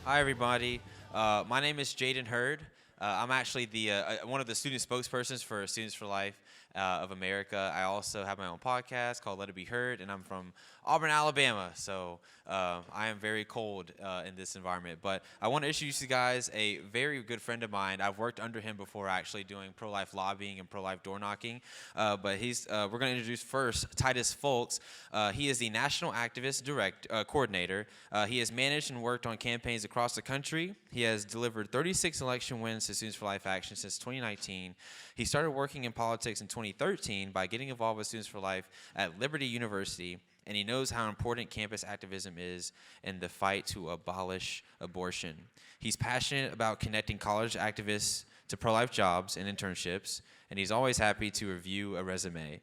Hi, everybody. My name is Jaden Hurd. I'm actually the one of the student spokespersons for Students for Life of America. I also have my own podcast called Let It Be Heard, and I'm from Auburn, Alabama. So I am very cold in this environment. But I want to introduce you guys a very good friend of mine. I've worked under him before, actually doing pro-life lobbying and pro-life door knocking. But we're going to introduce first Titus Folks. He is the National Activist Coordinator. He has managed and worked on campaigns across the country. He has delivered 36 election wins to Students for Life Action since 2019. He started working in politics in 2013 by getting involved with Students for Life at Liberty University, and he knows how important campus activism is in the fight to abolish abortion. He's passionate about connecting college activists to pro-life jobs and internships, and he's always happy to review a resume.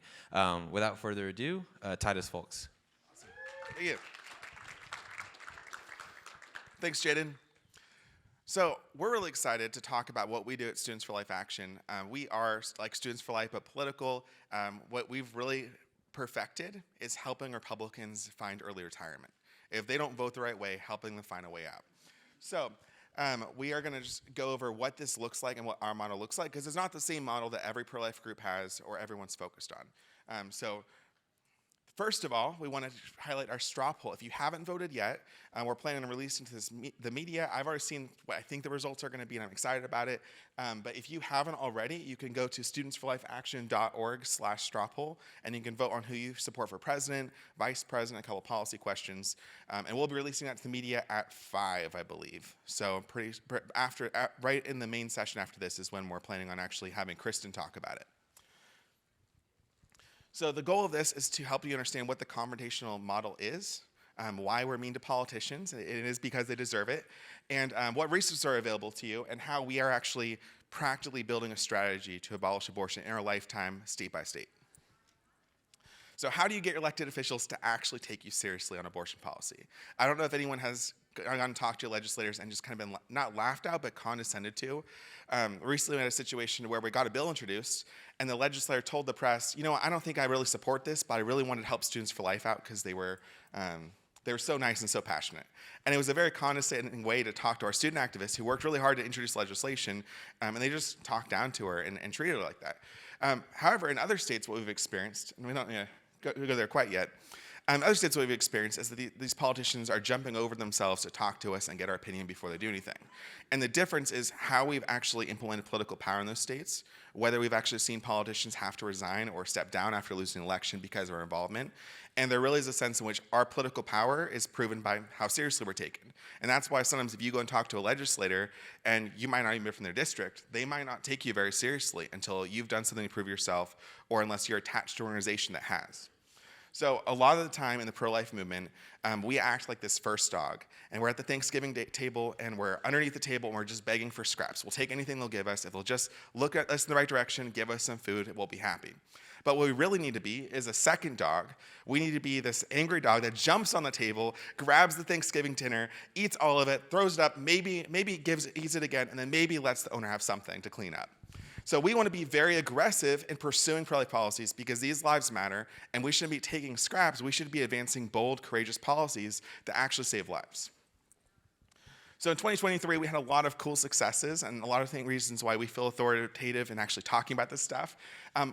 Without further ado, Titus Folks. Thank you. Thanks, Jaden. So we're really excited to talk about what we do at Students for Life Action. We are like Students for Life, but political. What we've really perfected is helping Republicans find early retirement. If they don't vote the right way, helping them find a way out. So we are going to just go over what this looks like and what our model looks like, because it's not the same model that every pro-life group has or everyone's focused on. First of all, we want to highlight our straw poll. If you haven't voted yet, we're planning on releasing to the media. I've already seen what I think the results are going to be, and I'm excited about it. But if you haven't already, you can go to studentsforlifeaction.org/straw poll, and you can vote on who you support for president, vice president, a couple policy questions. And we'll be releasing that to the media at 5, I believe. So right in the main session after this is when we're planning on actually having Kristen talk about it. So the goal of this is to help you understand what the confrontational model is, why we're mean to politicians, it is because they deserve it, and what resources are available to you, and how we are actually practically building a strategy to abolish abortion in our lifetime, state by state. So how do you get elected officials to actually take you seriously on abortion policy? I don't know if anyone has gone and talked to legislators and just kind of been not laughed out, but condescended to. Recently we had a situation where we got a bill introduced, and the legislator told the press, I don't think I really support this, but I really wanted to help Students for Life out because they were so nice and so passionate. And it was a very condescending way to talk to our student activists who worked really hard to introduce legislation, and they just talked down to her and treated her like that. However, in other states, what we've experienced, and we don't go there quite yet, other states what we've experienced is that these politicians are jumping over themselves to talk to us and get our opinion before they do anything. And the difference is how we've actually implemented political power in those states, whether we've actually seen politicians have to resign or step down after losing an election because of our involvement. And there really is a sense in which our political power is proven by how seriously we're taken. And that's why sometimes if you go and talk to a legislator, and you might not even be from their district, they might not take you very seriously until you've done something to prove yourself, or unless you're attached to an organization that has. So a lot of the time in the pro-life movement, we act like this first dog, and we're at the Thanksgiving table, and we're underneath the table, and we're just begging for scraps. We'll take anything they'll give us. If they'll just look at us in the right direction, give us some food, we'll be happy. But what we really need to be is a second dog. We need to be this angry dog that jumps on the table, grabs the Thanksgiving dinner, eats all of it, throws it up, maybe eats it again, and then maybe lets the owner have something to clean up. So we want to be very aggressive in pursuing pro-life policies because these lives matter, and we shouldn't be taking scraps. We should be advancing bold, courageous policies that actually save lives. So in 2023, we had a lot of cool successes and a lot of reasons why we feel authoritative in actually talking about this stuff.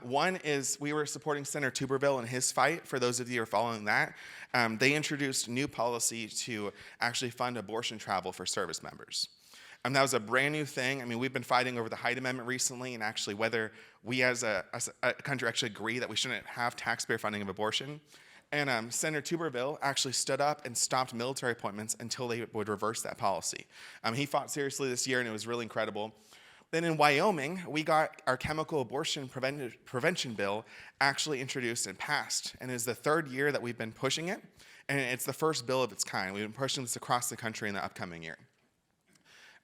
One is we were supporting Senator Tuberville in his fight. For those of you who are following that, they introduced new policy to actually fund abortion travel for service members. That was a brand new thing. We've been fighting over the Hyde Amendment recently, and actually whether we as a country actually agree that we shouldn't have taxpayer funding of abortion. And Senator Tuberville actually stood up and stopped military appointments until they would reverse that policy. He fought seriously this year, and it was really incredible. Then in Wyoming, we got our chemical abortion prevention bill actually introduced and passed. And it is the third year that we've been pushing it, and it's the first bill of its kind. We've been pushing this across the country in the upcoming year.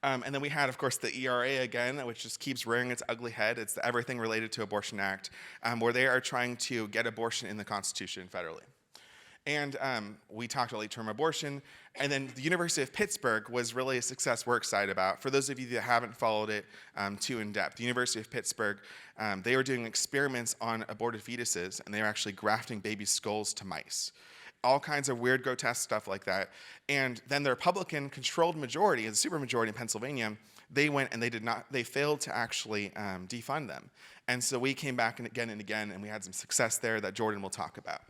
And then we had, of course, the ERA again, which just keeps rearing its ugly head. It's the Everything Related to Abortion Act, where they are trying to get abortion in the Constitution federally. And we talked about late-term abortion. And then the University of Pittsburgh was really a success we're excited about. For those of you that haven't followed it too in-depth, the University of Pittsburgh, they were doing experiments on aborted fetuses, and they were actually grafting baby skulls to mice. all kinds of weird, grotesque stuff like that. And then the Republican-controlled majority, the supermajority in Pennsylvania, they went and they failed to actually defund them. And so we came back and again, and we had some success there that Jordan will talk about.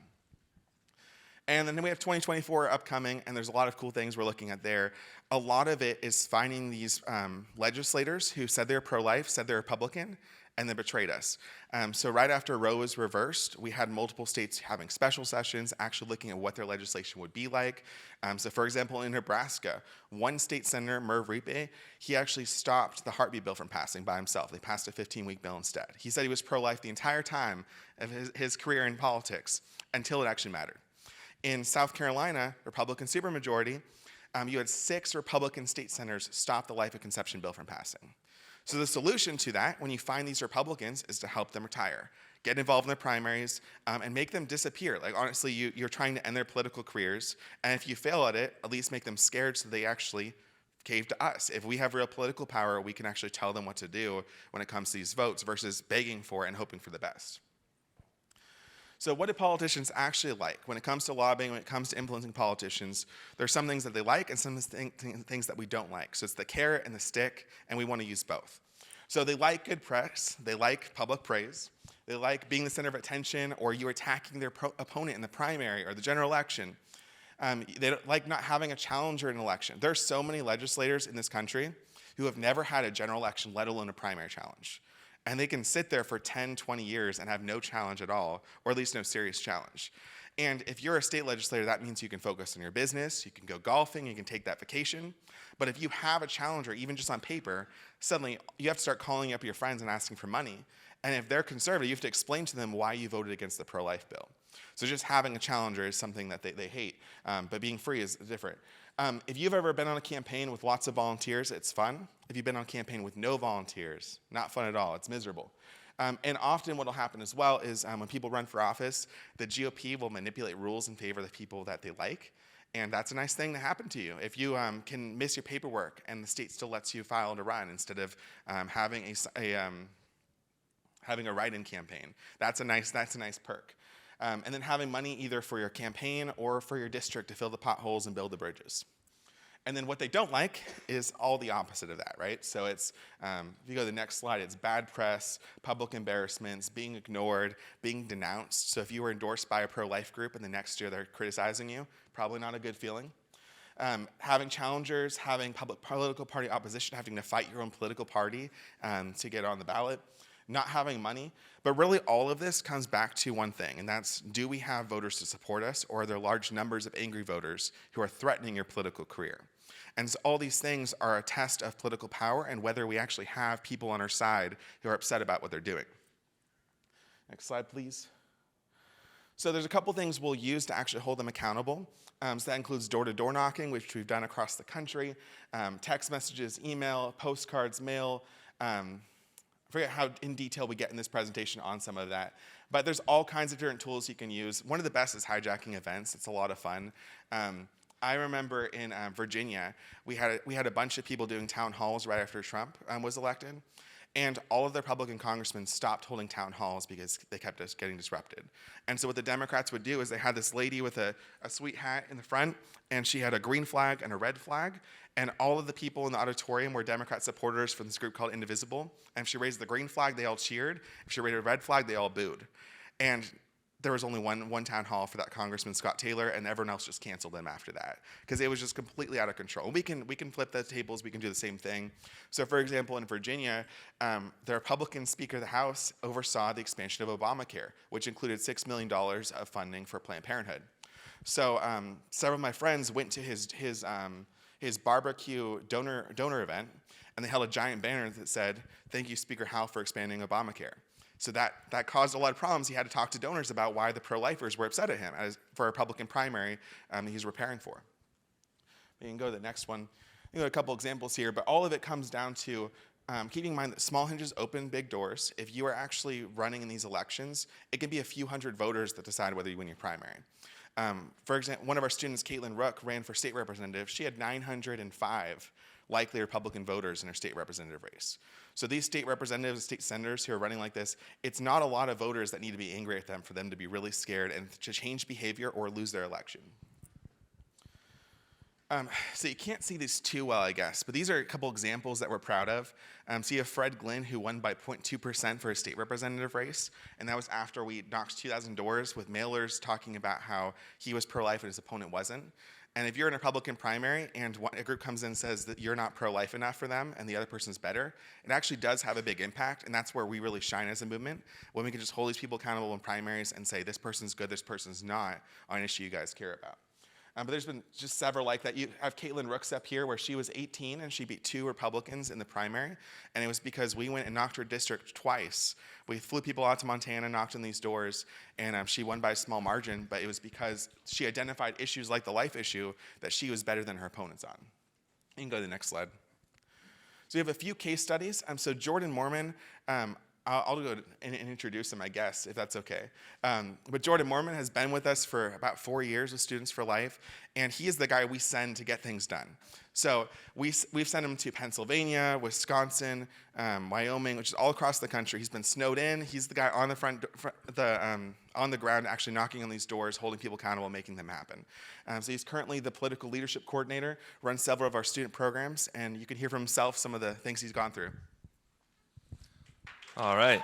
And then we have 2024 upcoming, and there's a lot of cool things we're looking at there. A lot of it is finding these legislators who said they're pro-life, said they're Republican, and then betrayed us. So right after Roe was reversed, we had multiple states having special sessions, actually looking at what their legislation would be like. So for example, in Nebraska, one state senator, Merv Ripe, he actually stopped the heartbeat bill from passing by himself. They passed a 15-week bill instead. He said he was pro-life the entire time of his career in politics until it actually mattered. In South Carolina, Republican supermajority, you had 6 Republican state senators stop the life of conception bill from passing. So the solution to that, when you find these Republicans, is to help them retire, get involved in their primaries, and make them disappear. Like, honestly, you're trying to end their political careers, and if you fail at it, at least make them scared so they actually cave to us. If we have real political power, we can actually tell them what to do when it comes to these votes versus begging for it and hoping for the best. So what do politicians actually like? When it comes to lobbying, when it comes to influencing politicians, there's some things that they like and some things that we don't like. So it's the carrot and the stick, and we want to use both. So they like good press, they like public praise, they like being the center of attention, or you attacking their opponent in the primary or the general election. They don't like not having a challenger in an election. There are so many legislators in this country who have never had a general election, let alone a primary challenge. And they can sit there for 10, 20 years and have no challenge at all, or at least no serious challenge. And if you're a state legislator, that means you can focus on your business, you can go golfing, you can take that vacation. But if you have a challenger, even just on paper, suddenly you have to start calling up your friends and asking for money. And if they're conservative, you have to explain to them why you voted against the pro-life bill. So just having a challenger is something that they hate, but being free is different. If you've ever been on a campaign with lots of volunteers, it's fun. If you've been on a campaign with no volunteers, not fun at all, it's miserable. And often what will happen as well is when people run for office, the GOP will manipulate rules in favor of the people that they like. And that's a nice thing to happen to you. If you can miss your paperwork and the state still lets you file to run instead of having a write-in campaign, that's a nice perk. And then having money either for your campaign or for your district to fill the potholes and build the bridges. And then what they don't like is all the opposite of that, right? So it's, if you go to the next slide, it's bad press, public embarrassments, being ignored, being denounced. So if you were endorsed by a pro-life group and the next year they're criticizing you, probably not a good feeling. Having challengers, having public political party opposition, having to fight your own political party to get on the ballot, not having money. But really all of this comes back to one thing, and that's, do we have voters to support us, or are there large numbers of angry voters who are threatening your political career? And so all these things are a test of political power and whether we actually have people on our side who are upset about what they're doing. Next slide, please. So there's a couple things we'll use to actually hold them accountable. So that includes door-to-door knocking, which we've done across the country, text messages, email, postcards, mail. I forget how in detail we get in this presentation on some of that. But there's all kinds of different tools you can use. One of the best is hijacking events. It's a lot of fun. I remember in Virginia, we had a bunch of people doing town halls right after Trump was elected. And all of the Republican congressmen stopped holding town halls because they kept us getting disrupted. And so what the Democrats would do is they had this lady with a sweet hat in the front, and she had a green flag and a red flag. And all of the people in the auditorium were Democrat supporters from this group called Indivisible. And if she raised the green flag, they all cheered. If she raised a red flag, they all booed. And there was only one town hall for that Congressman Scott Taylor, and everyone else just canceled them after that because it was just completely out of control. We can flip the tables. We can do the same thing. So, for example, in Virginia, the Republican Speaker of the House oversaw the expansion of Obamacare, which included $6 million of funding for Planned Parenthood. So, several of my friends went to his barbecue donor event, and they held a giant banner that said, "Thank you, Speaker Howe, for expanding Obamacare." So that caused a lot of problems. He had to talk to donors about why the pro-lifers were upset at him for a Republican primary he was preparing for. We can go to the next one. You know, a couple examples here, but all of it comes down to keeping in mind that small hinges open big doors. If you are actually running in these elections, it can be a few hundred voters that decide whether you win your primary. For example, one of our students, Caitlin Rook, ran for state representative. She had 905 likely Republican voters in our state representative race. So these state representatives, state senators who are running like this, it's not a lot of voters that need to be angry at them for them to be really scared and to change behavior or lose their election. So you can't see these too well, I guess, but these are a couple examples that we're proud of. So you have Fred Glynn, who won by 0.2% for a state representative race, and that was after we knocked 2,000 doors with mailers talking about how he was pro-life and his opponent wasn't. And if you're in a Republican primary and a group comes in and says that you're not pro-life enough for them and the other person's better, it actually does have a big impact, and that's where we really shine as a movement, when we can just hold these people accountable in primaries and say this person's good, this person's not on an issue you guys care about. But there's been just several like that. You have Caitlin Rooks up here where she was 18 and she beat 2 Republicans in the primary. And it was because we went and knocked her district twice. We flew people out to Montana, knocked on these doors, and she won by a small margin. But it was because she identified issues like the life issue that she was better than her opponents on. You can go to the next slide. So we have a few case studies. So Jordan Mormon, I'll go and introduce him, I guess, if that's okay. But Jordan Mormon has been with us for about 4 years with Students for Life, and he is the guy we send to get things done. So we've sent him to Pennsylvania, Wisconsin, Wyoming, which is all across the country. He's been snowed in. He's the guy on on the ground actually knocking on these doors, holding people accountable, making them happen. So he's currently the political leadership coordinator, runs several of our student programs, and you can hear from himself some of the things he's gone through. All right.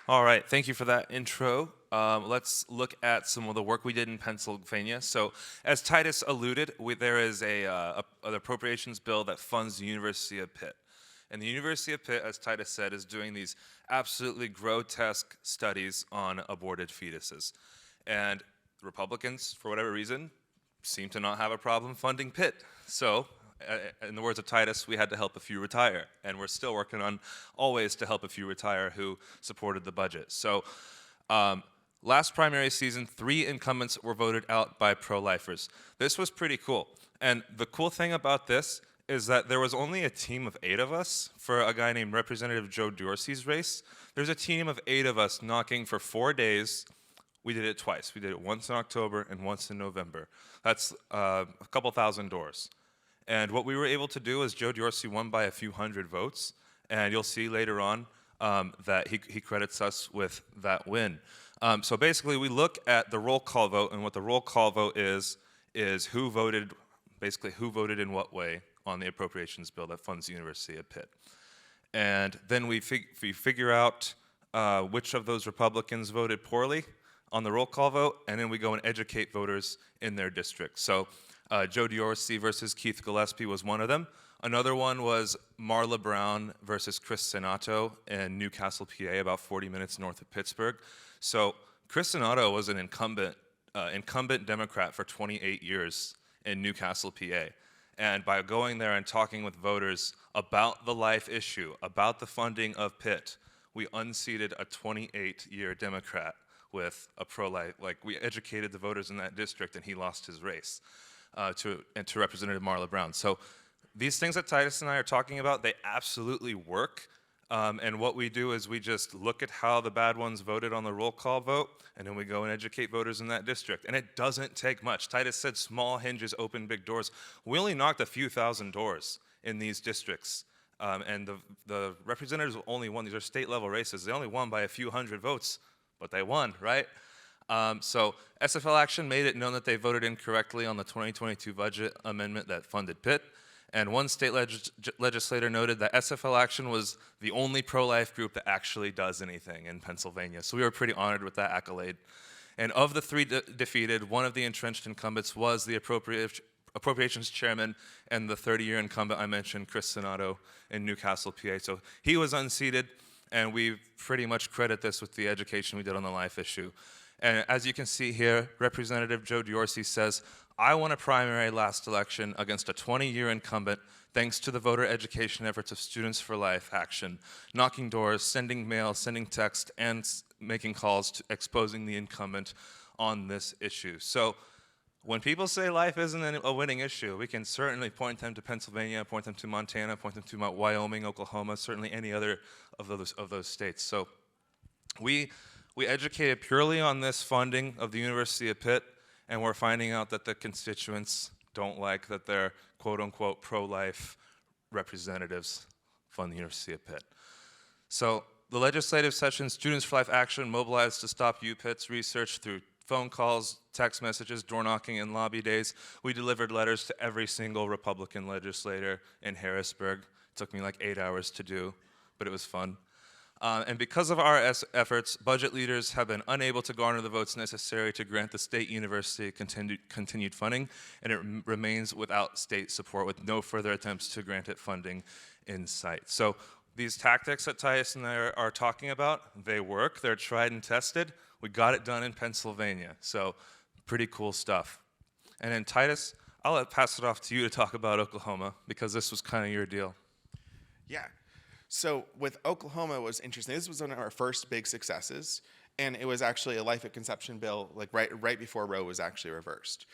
All right, thank you for that intro. Let's look at some of the work we did in Pennsylvania. So as Titus alluded, there is an appropriations bill that funds the University of Pitt. And the University of Pitt, as Titus said, is doing these absolutely grotesque studies on aborted fetuses. And Republicans, for whatever reason, seem to not have a problem funding Pitt. So in the words of Titus, we had to help a few retire, and we're still working on always to help a few retire who supported the budget. So last primary season, 3 incumbents were voted out by pro-lifers. This was pretty cool, and the cool thing about this is that there was only a team of 8 of us for a guy named Representative Joe Dorsey's race. There's a team of 8 of us knocking for 4 days. We did it twice. We did it once in October and once in November. That's a couple thousand doors. And what we were able to do is Joe Dorsey won by a few hundred votes, and you'll see later on that he credits us with that win. So basically, we look at the roll call vote, and what the roll call vote is who voted, basically who voted in what way on the appropriations bill that funds the University of Pitt. And then we figure out which of those Republicans voted poorly on the roll call vote, and then we go and educate voters in their district. So Joe Dorsey versus Keith Gillespie was one of them. Another one was Marla Brown versus Chris Sinato in Newcastle, PA, about 40 minutes north of Pittsburgh. So Chris Sinato was an incumbent Democrat for 28 years in Newcastle, PA. And by going there and talking with voters about the life issue, about the funding of Pitt, we unseated a 28-year Democrat with a pro-life. Like, we educated the voters in that district, and he lost his race. To Representative Marla Brown. So these things that Titus and I are talking about, they absolutely work. And what we do is we just look at how the bad ones voted on the roll call vote, and then we go and educate voters in that district. And it doesn't take much. Titus said small hinges open big doors. We only knocked a few thousand doors in these districts. And the representatives only won. These are state-level races. They only won by a few hundred votes, but they won, right? So SFL Action made it known that they voted incorrectly on the 2022 budget amendment that funded Pitt, and one state legislator noted that SFL Action was the only pro-life group that actually does anything in Pennsylvania. So we were pretty honored with that accolade. And of the 3 defeated, one of the entrenched incumbents was the appropriations chairman and the 30-year incumbent I mentioned, Chris Sinato in Newcastle, PA. So he was unseated, and we pretty much credit this with the education we did on the life issue. And as you can see here, Representative Joe Dorsey says, I won a primary last election against a 20-year incumbent thanks to the voter education efforts of Students for Life Action, knocking doors, sending mail, sending text, and making calls to exposing the incumbent on this issue. So when people say life isn't a winning issue, we can certainly point them to Pennsylvania, point them to Montana, point them to Wyoming, Oklahoma, certainly any other of those states. So we educated purely on this funding of the University of Pitt, and we're finding out that the constituents don't like that their quote-unquote pro-life representatives fund the University of Pitt. So the legislative session, Students for Life Action, mobilized to stop UPitt's research through phone calls, text messages, door knocking, and lobby days. We delivered letters to every single Republican legislator in Harrisburg. It took me like 8 hours to do, but it was fun. And because of our efforts, budget leaders have been unable to garner the votes necessary to grant the state university continued funding, and it remains without state support, with no further attempts to grant it funding in sight. So these tactics that Titus and I are talking about, they work, they're tried and tested. We got it done in Pennsylvania, so pretty cool stuff. And then Titus, I'll pass it off to you to talk about Oklahoma, because this was kind of your deal. Yeah. So with Oklahoma, it was interesting. This was one of our first big successes, and it was actually a life at conception bill, like right before Roe was actually reversed.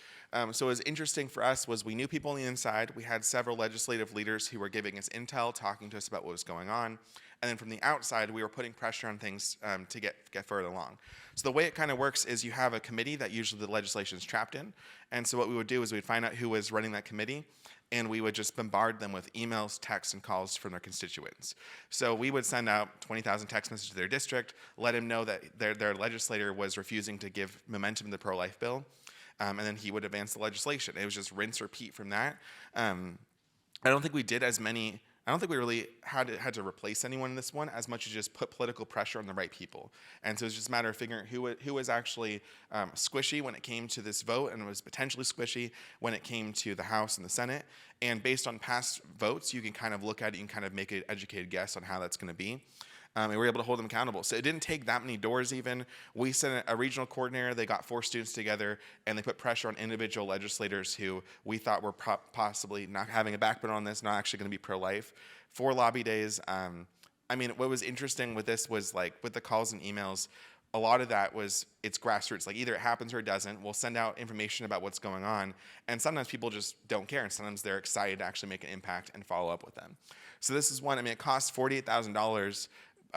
So what was interesting for us was we knew people on the inside. We had several legislative leaders who were giving us intel, talking to us about what was going on. And then from the outside, we were putting pressure on things to get further along. So the way it kind of works is you have a committee that usually the legislation is trapped in. And so what we would do is we'd find out who was running that committee, and we would just bombard them with emails, texts, and calls from their constituents. So we would send out 20,000 text messages to their district, let them know that their legislator was refusing to give momentum to the pro-life bill, and then he would advance the legislation. It was just rinse, repeat from that. I don't think we did as many. I don't think we really had to replace anyone in this one as much as just put political pressure on the right people. And so it's just a matter of figuring who was actually squishy when it came to this vote, and was potentially squishy when it came to the House and the Senate. And based on past votes, you can kind of look at it and kind of make an educated guess on how that's going to be. And we were able to hold them accountable. So it didn't take that many doors even. We sent a regional coordinator. They got 4 students together, and they put pressure on individual legislators who we thought were possibly not having a backbone on this, not actually going to be pro-life. 4 lobby days. I mean, what was interesting with this was, like, with the calls and emails, a lot of that was, it's grassroots. Like, either it happens or it doesn't. We'll send out information about what's going on, and sometimes people just don't care, and sometimes they're excited to actually make an impact and follow up with them. So this is one. I mean, it costs $48,000.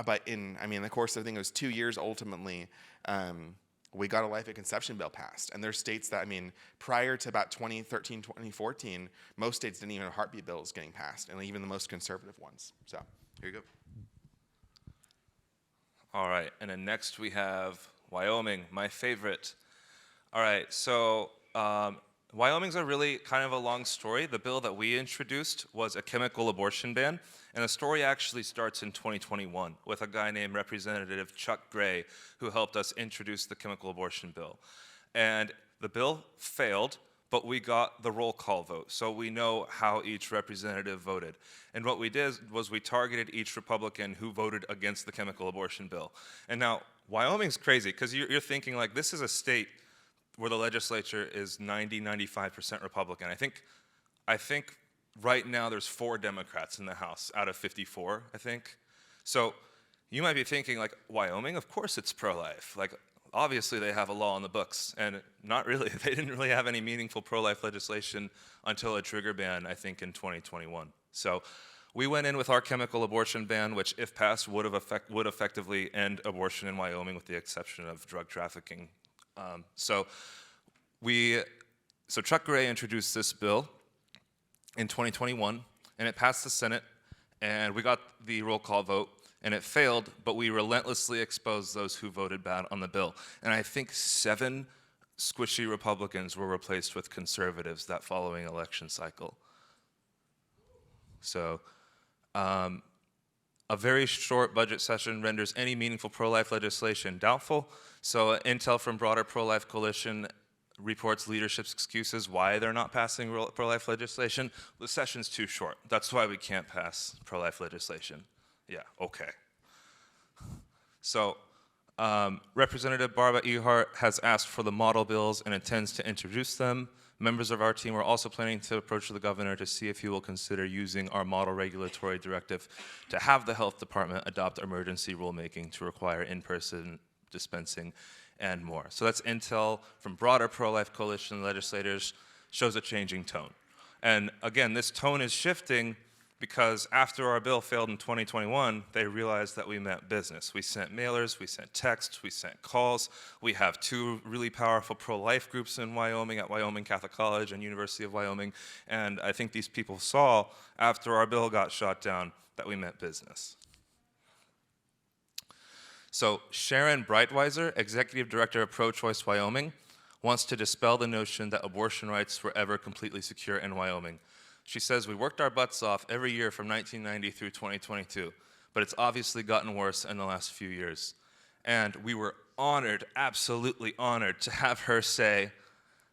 But in the course of, I think it was 2 years ultimately, we got a life at conception bill passed. And there's states that, prior to about 2013, 2014, most states didn't even have heartbeat bills getting passed, and even the most conservative ones. So here you go. All right, and then next we have Wyoming, my favorite. All right, so Wyoming's a really kind of a long story. The bill that we introduced was a chemical abortion ban, and the story actually starts in 2021 with a guy named Representative Chuck Gray, who helped us introduce the chemical abortion bill. And the bill failed, but we got the roll call vote, so we know how each representative voted. And what we did was we targeted each Republican who voted against the chemical abortion bill. And now, Wyoming's crazy, because you're thinking, like, this is a state where the legislature is 95% Republican. I think right now there's 4 Democrats in the House out of 54, I think. So you might be thinking, like, Wyoming, of course it's pro-life. Like, obviously they have a law on the books, and not really. They didn't really have any meaningful pro-life legislation until a trigger ban, I think, in 2021. So we went in with our chemical abortion ban, which, if passed, would effectively end abortion in Wyoming, with the exception of drug trafficking. So Chuck Gray introduced this bill in 2021, and it passed the Senate, and we got the roll call vote, and it failed, but we relentlessly exposed those who voted bad on the bill. And I think 7 squishy Republicans were replaced with conservatives that following election cycle. So a very short budget session renders any meaningful pro-life legislation doubtful. So intel from broader pro-life coalition reports leadership's excuses why they're not passing pro-life legislation. The session's too short. That's why we can't pass pro-life legislation. Yeah, okay. So Representative Barbara Ehart has asked for the model bills and intends to introduce them. Members of our team are also planning to approach the governor to see if he will consider using our model regulatory directive to have the health department adopt emergency rulemaking to require in-person dispensing and more. So that's intel from broader pro-life coalition legislators, shows a changing tone. And again, this tone is shifting because after our bill failed in 2021, they realized that we meant business. We sent mailers, we sent texts, we sent calls. We have two really powerful pro-life groups in Wyoming at Wyoming Catholic College and University of Wyoming, and I think these people saw after our bill got shot down that we meant business. So Sharon Breitweiser, Executive Director of Pro-Choice Wyoming, wants to dispel the notion that abortion rights were ever completely secure in Wyoming. She says, we worked our butts off every year from 1990 through 2022, but it's obviously gotten worse in the last few years. And we were honored, absolutely honored, to have her say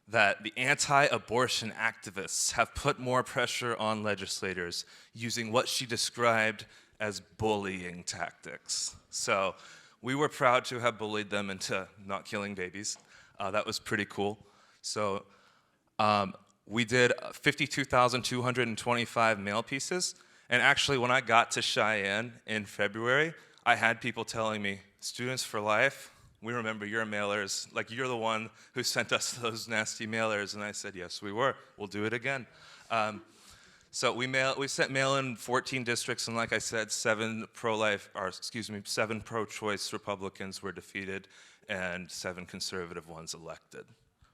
that the anti-abortion activists have put more pressure on legislators using what she described as bullying tactics. So we were proud to have bullied them into not killing babies. That was pretty cool. So we did 52,225 mail pieces. And actually, when I got to Cheyenne in February, I had people telling me, Students for Life, we remember your mailers. Like, you're the one who sent us those nasty mailers. And I said, yes, we were. We'll do it again. So we sent mail in 14 districts, and like I said, 7 pro-choice Republicans were defeated, and 7 conservative ones elected,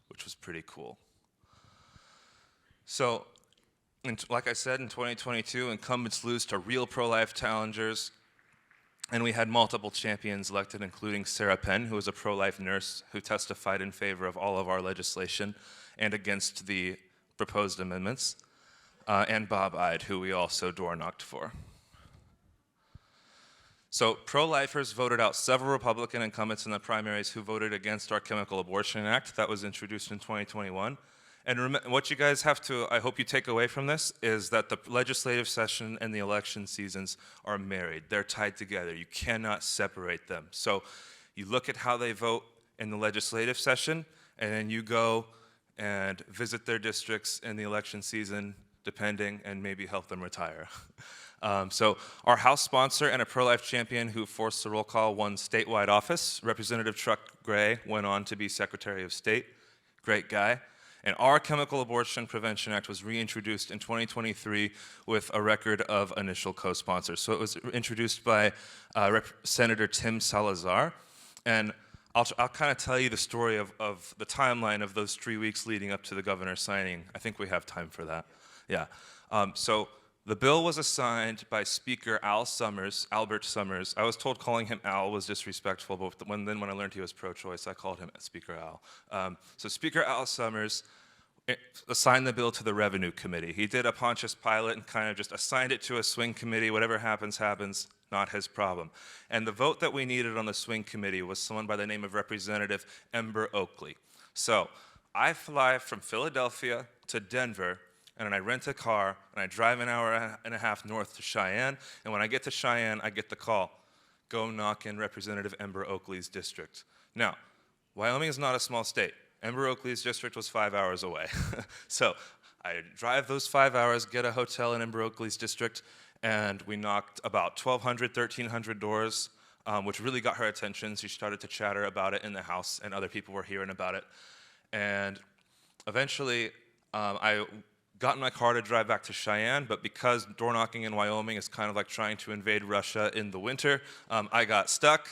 which was pretty cool. So, like I said, in 2022, incumbents lose to real pro-life challengers, and we had multiple champions elected, including Sarah Penn, who was a pro-life nurse who testified in favor of all of our legislation and against the proposed amendments, and Bob Ide, who we also door-knocked for. So pro-lifers voted out several Republican incumbents in the primaries who voted against our Chemical Abortion Act that was introduced in 2021. And what you guys have to, I hope you take away from this, is that the legislative session and the election seasons are married. They're tied together. You cannot separate them. So you look at how they vote in the legislative session, and then you go and visit their districts in the election season, depending, and maybe help them retire. So our House sponsor and a pro-life champion who forced the roll call won statewide office. Representative Chuck Gray went on to be Secretary of State. Great guy. And our Chemical Abortion Prevention Act was reintroduced in 2023 with a record of initial co-sponsors. So it was introduced by Senator Tim Salazar. And I'll kind of tell you the story of the timeline of those 3 weeks leading up to the governor signing. I think we have time for that. Yeah. So the bill was assigned by Speaker Albert Summers. I was told calling him Al was disrespectful, but when I learned he was pro-choice, I called him Speaker Al. So Speaker Al Summers assigned the bill to the Revenue Committee. He did a Pontius Pilate and kind of just assigned it to a swing committee. Whatever happens, happens. Not his problem. And the vote that we needed on the swing committee was someone by the name of Representative Ember Oakley. So I fly from Philadelphia to Denver, and then I rent a car, and I drive an hour and a half north to Cheyenne, and when I get to Cheyenne, I get the call, go knock in Representative Ember Oakley's district. Now, Wyoming is not a small state. Ember Oakley's district was 5 hours away. So I drive those 5 hours, get a hotel in Ember Oakley's district, and we knocked about 1,200, 1,300 doors, which really got her attention. She started to chatter about it in the house, and other people were hearing about it. And eventually, I got in my car to drive back to Cheyenne, but because door knocking in Wyoming is kind of like trying to invade Russia in the winter, I got stuck.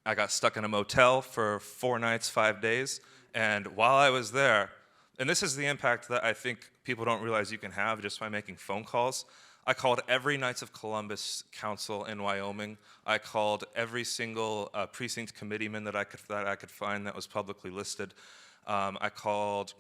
I got stuck in a motel for 4 nights, 5 days, and while I was there, and this is the impact that I think people don't realize you can have just by making phone calls, I called every Knights of Columbus council in Wyoming. I called every single precinct committeeman that I could find that was publicly listed. I called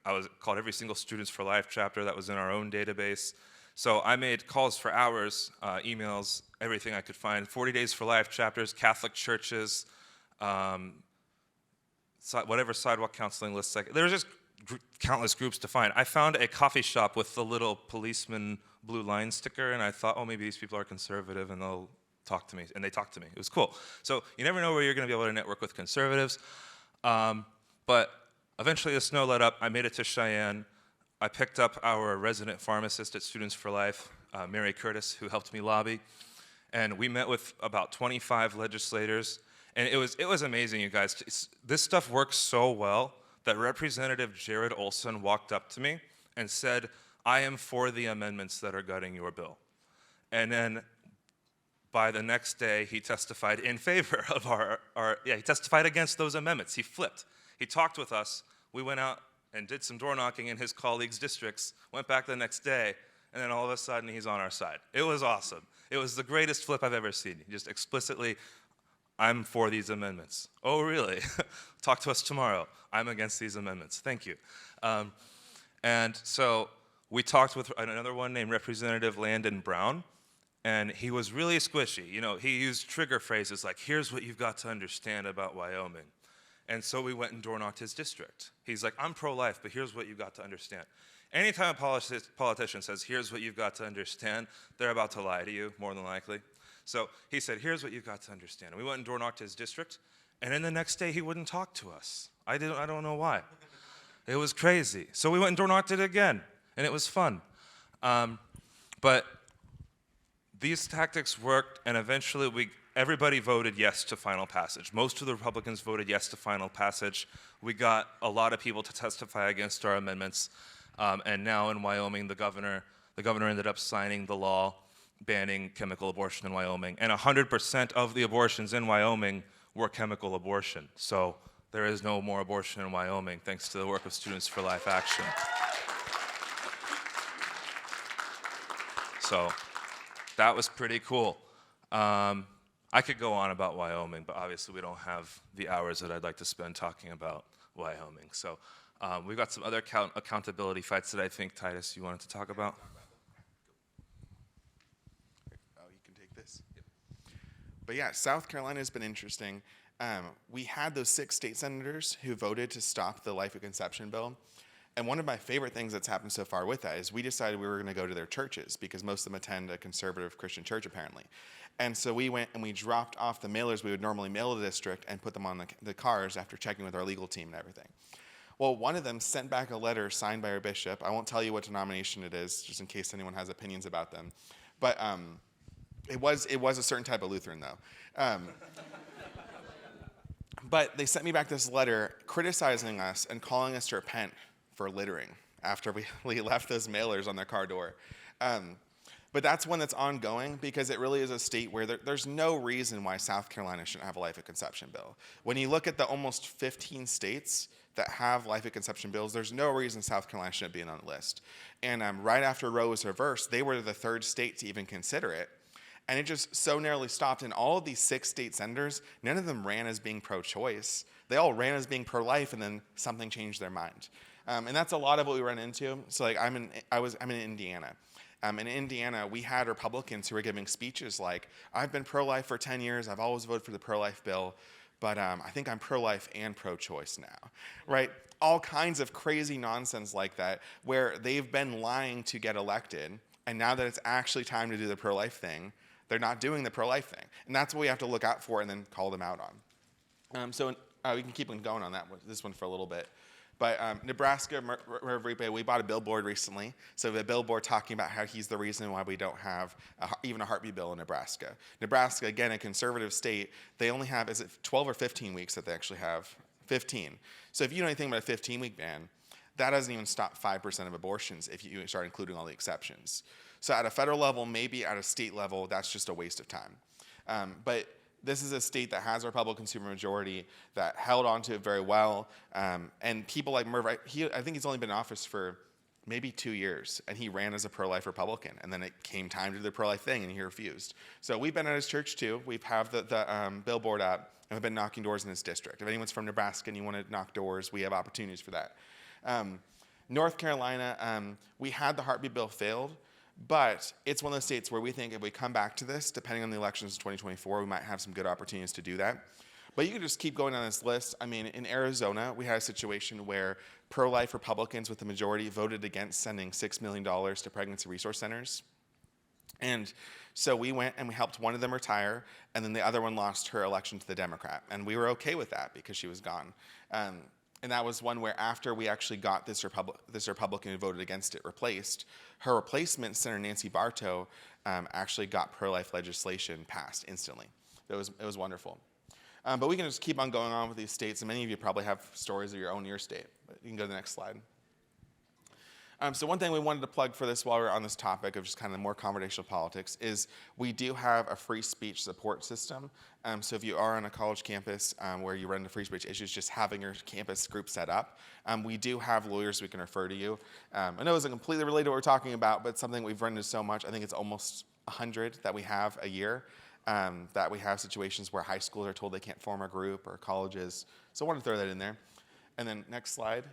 every single Students for Life chapter that was in our own database. So I made calls for hours, emails, everything I could find. 40 Days for Life chapters, Catholic churches, whatever sidewalk counseling lists. There were just countless groups to find. I found a coffee shop with the little policeman blue line sticker, and I thought, oh, maybe these people are conservative and they'll talk to me. And they talked to me. It was cool. So you never know where you're going to be able to network with conservatives. But eventually the snow let up. I made it to Cheyenne. I picked up our resident pharmacist at Students for Life, Mary Curtis, who helped me lobby. And we met with about 25 legislators. And it was amazing, you guys. This stuff works so well that Representative Jared Olson walked up to me and said, I am for the amendments that are gutting your bill. And then by the next day, he testified in favor of he testified against those amendments. He flipped. He talked with us. We went out and did some door knocking in his colleagues' districts, went back the next day, and then all of a sudden he's on our side. It was awesome. It was the greatest flip I've ever seen. He just explicitly, I'm for these amendments. Oh, really? Talk to us tomorrow. I'm against these amendments. Thank you. And so we talked with another one named Representative Landon Brown, and he was really squishy. You know, he used trigger phrases like, here's what you've got to understand about Wyoming. And so we went and door knocked his district. He's like, I'm pro-life, but here's what you've got to understand. Anytime a politician says, here's what you've got to understand, they're about to lie to you, more than likely. So he said, here's what you've got to understand. And we went and door knocked his district, and then the next day he wouldn't talk to us. I don't know why. It was crazy. So we went and door knocked it again, and it was fun. But these tactics worked, and eventually everybody voted yes to final passage. Most of the Republicans voted yes to final passage. We got a lot of people to testify against our amendments, and now in Wyoming, the governor ended up signing the law banning chemical abortion in Wyoming, and 100% of the abortions in Wyoming were chemical abortion. So there is no more abortion in Wyoming, thanks to the work of Students for Life Action. So that was pretty cool. I could go on about Wyoming, but obviously we don't have the hours that I'd like to spend talking about Wyoming. So we've got some other accountability fights that I think, Titus, you wanted to talk about? Oh, you can take this. Yep. But yeah, South Carolina has been interesting. We had those 6 state senators who voted to stop the life of conception bill. And one of my favorite things that's happened so far with that is we decided we were going to go to their churches because most of them attend a conservative Christian church, apparently. And so we went and we dropped off the mailers we would normally mail to the district and put them on the cars after checking with our legal team and everything. Well, one of them sent back a letter signed by our bishop. I won't tell you what denomination it is, just in case anyone has opinions about them. But it was a certain type of Lutheran, though. But they sent me back this letter criticizing us and calling us to repent for littering after we left those mailers on their car door. But that's one that's ongoing because it really is a state where there's no reason why South Carolina shouldn't have a life of conception bill. When you look at the almost 15 states that have life of conception bills, there's no reason South Carolina shouldn't be on the list. And right after Roe was reversed, they were the 3rd state to even consider it. And it just so narrowly stopped. And all of these 6 state senators, none of them ran as being pro-choice. They all ran as being pro-life, and then something changed their mind. And that's a lot of what we run into. So like I'm in Indiana. In Indiana, we had Republicans who were giving speeches like, I've been pro-life for 10 years. I've always voted for the pro-life bill, but I think I'm pro-life and pro-choice now, right? All kinds of crazy nonsense like that where they've been lying to get elected, and now that it's actually time to do the pro-life thing, they're not doing the pro-life thing. And that's what we have to look out for and then call them out on. We can keep on going on this one for a little bit. But Nebraska, we bought a billboard recently. So the billboard talking about how he's the reason why we don't have even a heartbeat bill in Nebraska. Nebraska, again, a conservative state, they only have, is it 12 or 15 weeks that they actually have? 15. So if you know anything about a 15-week ban, that doesn't even stop 5% of abortions if you start including all the exceptions. So at a federal level, maybe at a state level, that's just a waste of time. But this is a state that has a Republican supermajority that held on to it very well. And people like Merv, I think he's only been in office for maybe 2 years, and he ran as a pro-life Republican. And then it came time to do the pro-life thing, and he refused. So we've been at his church, too. We've have the billboard up, and we've been knocking doors in his district. If anyone's from Nebraska and you want to knock doors, we have opportunities for that. North Carolina, we had the heartbeat bill failed, but it's one of those states where we think if we come back to this, depending on the elections in 2024, we might have some good opportunities to do that. But you can just keep going on this list. I mean, in Arizona, we had a situation where pro-life Republicans with the majority voted against sending $6 million to pregnancy resource centers. And so we went and we helped one of them retire, and then the other one lost her election to the Democrat. And we were okay with that because she was gone. And that was one where after we actually got this Republican who voted against it replaced, her replacement, Senator Nancy Bartow, actually got pro-life legislation passed instantly. It was wonderful. But we can just keep on going on with these states, and many of you probably have stories of your own in your state. But you can go to the next slide. So one thing we wanted to plug for this while we're on this topic of just kind of more conversational politics is we do have a free speech support system. So if you are on a college campus where you run into free speech issues, just having your campus group set up, we do have lawyers we can refer to you. I know it isn't completely related to what we're talking about, but it's something we've run into so much. I think it's almost 100 that we have a year, that we have situations where high schools are told they can't form a group or colleges. So I wanted to throw that in there. And then next slide.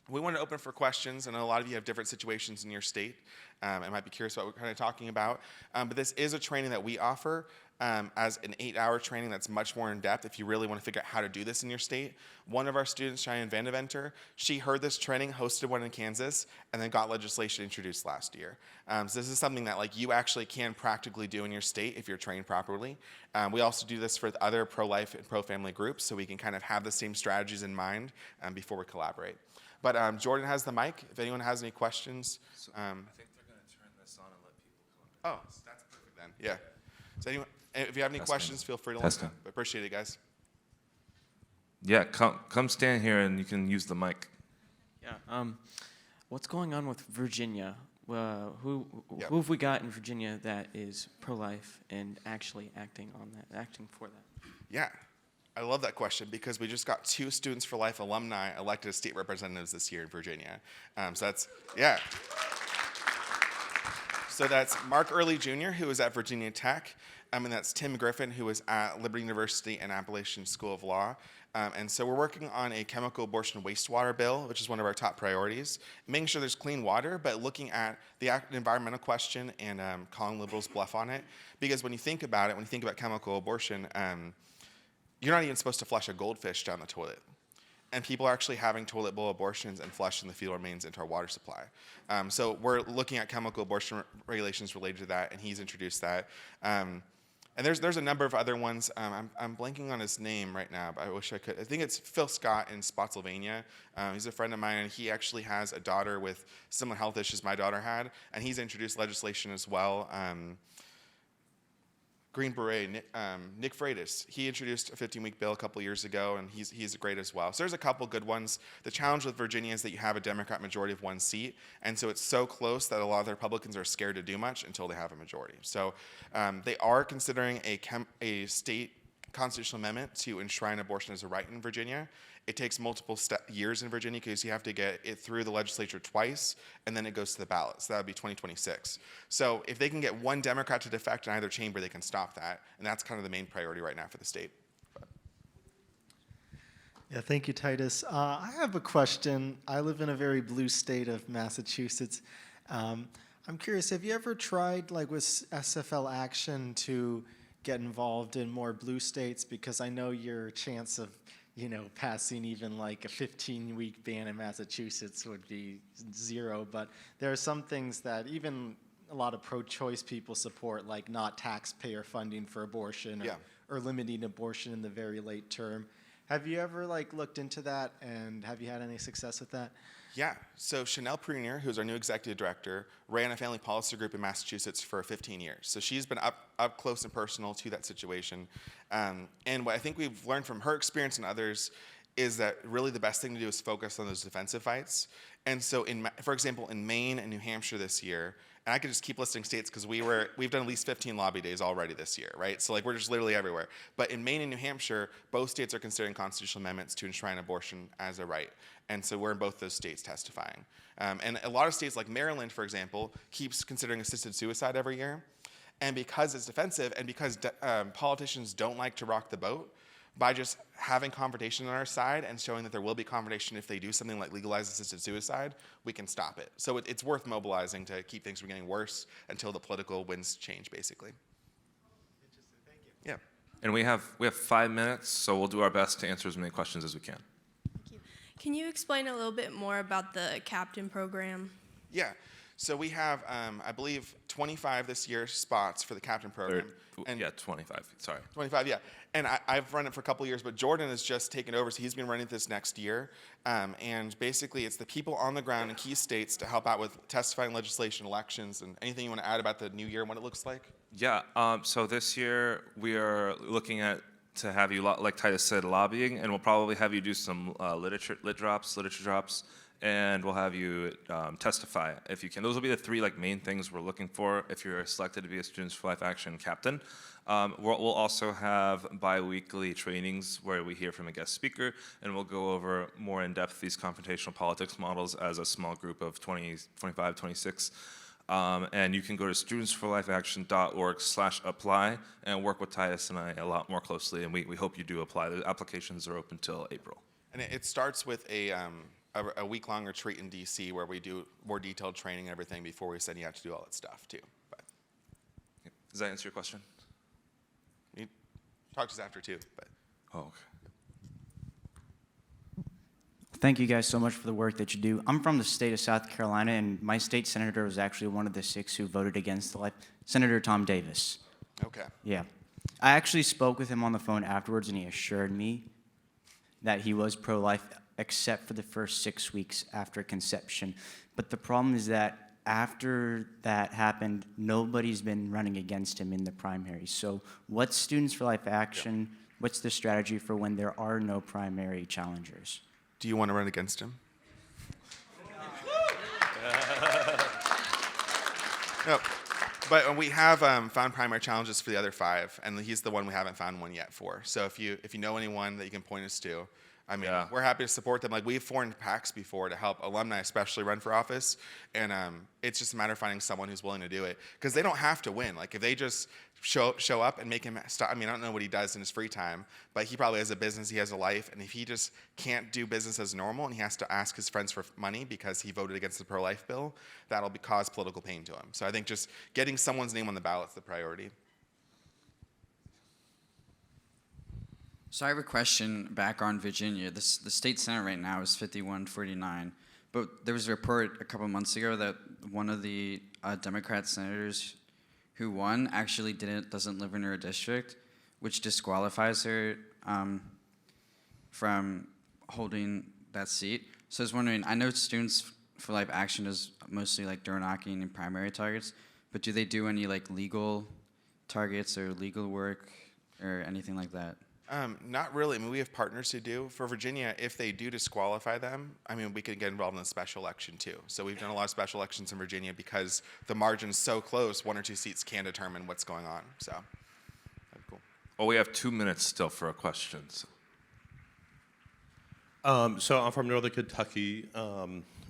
We want to open for questions. I know a lot of you have different situations in your state. I might be curious what we're kind of talking about. But this is a training that we offer as an 8-hour training that's much more in depth if you really want to figure out how to do this in your state. One of our students, Cheyenne Vandeventer, she heard this training, hosted one in Kansas, and then got legislation introduced last year. So this is something that you actually can practically do in your state if you're trained properly. We also do this for other pro-life and pro-family groups, so we can kind of have the same strategies in mind before we collaborate. But Jordan has the mic. If anyone has any questions. I think they're going to turn this on and let people come in. Oh, that's perfect then. Yeah. So anyone, if you have any questions, feel free to let me know. I appreciate it, guys. Yeah, come stand here and you can use the mic. Yeah. What's going on with Virginia? Who have we got in Virginia that is pro-life and actually acting for that? Yeah. I love that question because we just got 2 Students for Life alumni elected as state representatives this year in Virginia. So that's, yeah. So that's Mark Early Jr., who was at Virginia Tech, and that's Tim Griffin, who was at Liberty University and Appalachian School of Law. And so we're working on a chemical abortion wastewater bill, which is one of our top priorities, making sure there's clean water, but looking at the environmental question and calling liberals bluff on it. Because when you think about it, when you think about chemical abortion, you're not even supposed to flush a goldfish down the toilet. And people are actually having toilet bowl abortions and flushing the fetal remains into our water supply. So we're looking at chemical abortion regulations related to that, and he's introduced that. And there's a number of other ones. I'm blanking on his name right now, but I wish I could. I think it's Phil Scott in Spotsylvania. He's a friend of mine, and he actually has a daughter with similar health issues my daughter had, and he's introduced legislation as well. Green Beret, Nick Freitas, he introduced a 15-week bill a couple years ago, and he's great as well. So there's a couple good ones. The challenge with Virginia is that you have a Democrat majority of 1 seat, and so it's so close that a lot of the Republicans are scared to do much until they have a majority. So they are considering a state constitutional amendment to enshrine abortion as a right in Virginia. It takes multiple years in Virginia because you have to get it through the legislature twice, and then it goes to the ballot. So that would be 2026. So if they can get 1 Democrat to defect in either chamber, they can stop that. And that's kind of the main priority right now for the state. Yeah, thank you, Titus. I have a question. I live in a very blue state of Massachusetts. I'm curious, have you ever tried, with SFL Action to get involved in more blue states? Because I know your chance of passing even a 15-week ban in Massachusetts would be 0, but there are some things that even a lot of pro-choice people support, like not taxpayer funding for abortion or limiting abortion in the very late term. Have you ever looked into that, and have you had any success with that? Yeah, so Chanel Prunier, who's our new executive director, ran a family policy group in Massachusetts for 15 years. So she's been up close and personal to that situation. And what I think we've learned from her experience and others is that really the best thing to do is focus on those defensive fights. And so, for example, in Maine and New Hampshire this year, and I could just keep listing states because we've done at least 15 lobby days already this year, right? So we're just literally everywhere. But in Maine and New Hampshire, both states are considering constitutional amendments to enshrine abortion as a right. And so we're in both those states testifying. And a lot of states like Maryland, for example, keeps considering assisted suicide every year. And because it's defensive and because politicians don't like to rock the boat, by just having confrontation on our side and showing that there will be confrontation if they do something like legalize assisted suicide, we can stop it. So it's worth mobilizing to keep things from getting worse until the political winds change, basically. Interesting, thank you. Yeah. And we have 5 minutes, so we'll do our best to answer as many questions as we can. Thank you. Can you explain a little bit more about the captain program? Yeah. So we have, I believe, 25 this year spots for the captain program. And 25. Sorry. 25, yeah. And I've run it for a couple of years, but Jordan has just taken over, so he's been running this next year. And basically, it's the people on the ground in key states to help out with testifying legislation, elections, and anything you want to add about the new year and what it looks like? Yeah. So this year we are looking to have you, like Titus said, lobbying, and we'll probably have you do some literature drops, and we'll have you testify if you can. Those will be the three main things we're looking for if you're selected to be a Students for Life Action captain. We'll also have bi-weekly trainings where we hear from a guest speaker, and we'll go over more in depth these confrontational politics models as a small group of 20, 25, 26. And you can go to studentsforlifeaction.org/apply and work with Titus and I a lot more closely, and we hope you do apply. The applications are open till April. And it starts with a week-long retreat in DC where we do more detailed training and everything before we send you out to do all that stuff too. But Does that answer your question? you talk to us after too. But Oh, okay. Thank you guys so much for the work that you do. I'm from the state of South Carolina, and my state senator was actually one of the 6 who voted against the life, Senator Tom Davis. okay. Yeah. I actually spoke with him on the phone afterwards, and he assured me that he was pro-life except for the first 6 weeks after conception. But the problem is that after that happened, nobody's been running against him in the primary. So what's Students for Life Action? What's the strategy for when there are no primary challengers? Do you want to run against him? No, but we have found primary challenges for the other 5, and he's the one we haven't found one yet for. So if you know anyone that you can point us to, I mean, Yeah. we're happy to support them. We've formed PACs before to help alumni especially run for office, and it's just a matter of finding someone who's willing to do it, because they don't have to win. If they just show up and make him stop. I mean, I don't know what he does in his free time, but he probably has a business, he has a life, and if he just can't do business as normal and he has to ask his friends for money because he voted against the pro-life bill, that'll cause political pain to him. So I think just getting someone's name on the ballot is the priority. So I have a question back on Virginia. The state senate right now is 51-49, but there was a report a couple months ago that one of the Democrat senators who won actually doesn't live in her district, which disqualifies her from holding that seat. So I was wondering, I know Students for Life Action is mostly door knocking and primary targets, but do they do any legal targets or legal work or anything like that? Not really. I mean, we have partners who do. For Virginia, if they do disqualify them, I mean, we can get involved in the special election too. So we've done a lot of special elections in Virginia because the margin's so close, 1 or 2 seats can determine what's going on. So, that'd be cool. Oh, we have 2 minutes still for questions. So I'm from Northern Kentucky.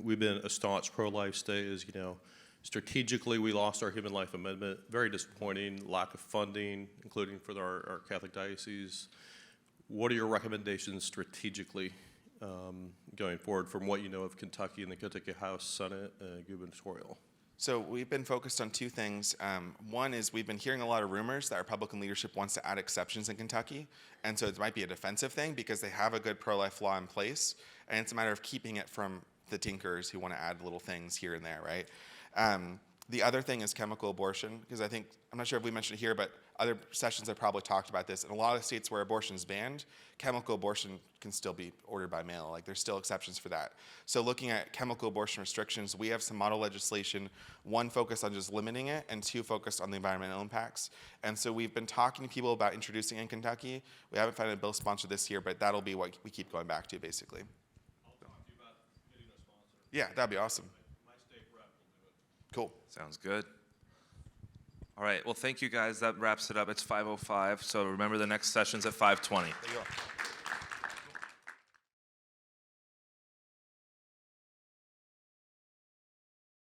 We've been a staunch pro-life state. As you know, strategically, we lost our Human Life Amendment. Very disappointing. Lack of funding, including for our Catholic diocese. What are your recommendations strategically going forward from what you know of Kentucky and the Kentucky House, Senate, and gubernatorial? So we've been focused on 2 things. One is we've been hearing a lot of rumors that Republican leadership wants to add exceptions in Kentucky. And so it might be a defensive thing because they have a good pro-life law in place. And it's a matter of keeping it from the tinkers who want to add little things here and there, right? The other thing is chemical abortion, because I think, I'm not sure if we mentioned it here, but other sessions have probably talked about this. In a lot of states where abortion is banned, chemical abortion can still be ordered by mail. There's still exceptions for that. So looking at chemical abortion restrictions, we have some model legislation, 1 focused on just limiting it, and 2 focused on the environmental impacts. And so we've been talking to people about introducing it in Kentucky. We haven't found a bill sponsor this year, but that'll be what we keep going back to, basically. Yeah, that'd be awesome. Cool. Sounds good. All right. Well, thank you guys. That wraps it up. It's 5:05. So remember the next session's at 5:20. There you go.